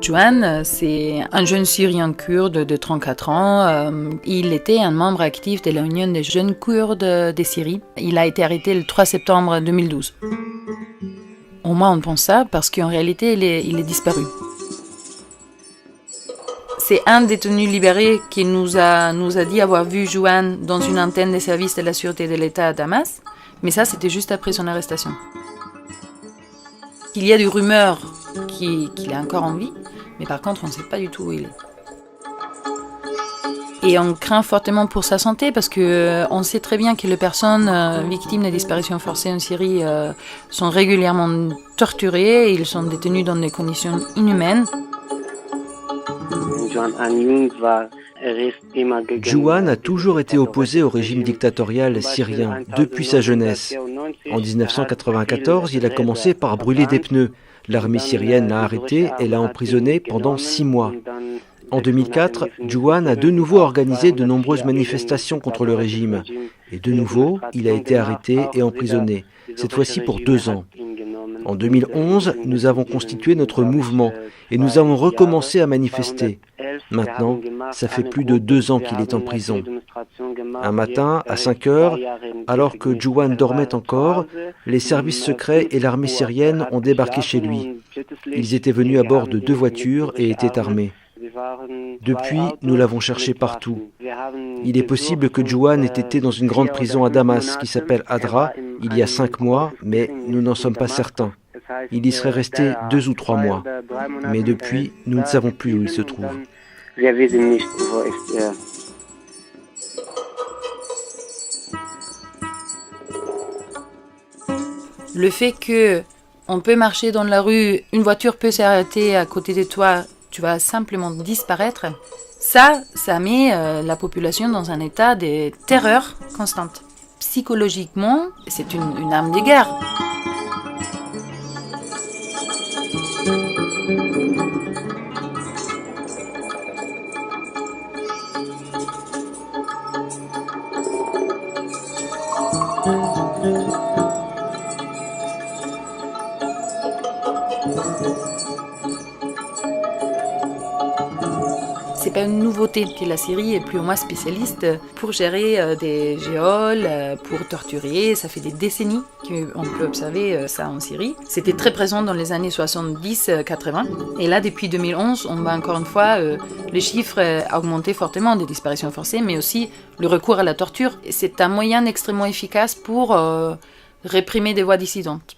Juan, c'est un jeune Syrien kurde de 34 ans. Il était un membre actif de l'Union des jeunes kurdes de Syrie. Il a été arrêté le 3 septembre 2012. Au moins on pense ça parce qu'en réalité il est disparu. C'est un détenu libéré qui nous a dit avoir vu Juan dans une antenne des services de la sûreté de l'État à Damas, mais ça c'était juste après son arrestation. Il y a des rumeurs qu'il est encore en vie, mais par contre on ne sait pas du tout où il est. Et on craint fortement pour sa santé parce qu'on sait très bien que les personnes victimes de disparitions forcées en Syrie sont régulièrement torturées, ils sont détenus dans des conditions inhumaines. Juan a toujours été opposé au régime dictatorial syrien depuis sa jeunesse. En 1994, il a commencé par brûler des pneus. L'armée syrienne l'a arrêté et l'a emprisonné pendant 6 mois. En 2004, Juan a de nouveau organisé de nombreuses manifestations contre le régime. Et de nouveau, il a été arrêté et emprisonné, cette fois-ci pour 2 ans. En 2011, nous avons constitué notre mouvement et nous avons recommencé à manifester. Maintenant, ça fait plus de 2 ans qu'il est en prison. Un matin, à 5 heures, alors que Juan dormait encore, les services secrets et l'armée syrienne ont débarqué chez lui. Ils étaient venus à bord de 2 voitures et étaient armés. Depuis, nous l'avons cherché partout. Il est possible que Juan ait été dans une grande prison à Damas qui s'appelle Adra il y a 5 mois, mais nous n'en sommes pas certains. Il y serait resté 2 ou 3 mois. Mais depuis, nous ne savons plus où il se trouve. Le fait qu'on peut marcher dans la rue, une voiture peut s'arrêter à côté de toi, tu vas simplement disparaître, ça met la population dans un état de terreur constante. Psychologiquement, c'est une arme de guerre. C'est pas une nouveauté que la Syrie est plus ou moins spécialiste pour gérer des géoles, pour torturer. Ça fait des décennies qu'on peut observer ça en Syrie. C'était très présent dans les années 70-80. Et là, depuis 2011, on voit encore une fois les chiffres augmenter fortement des disparitions forcées, mais aussi le recours à la torture. C'est un moyen extrêmement efficace pour réprimer des voix dissidentes.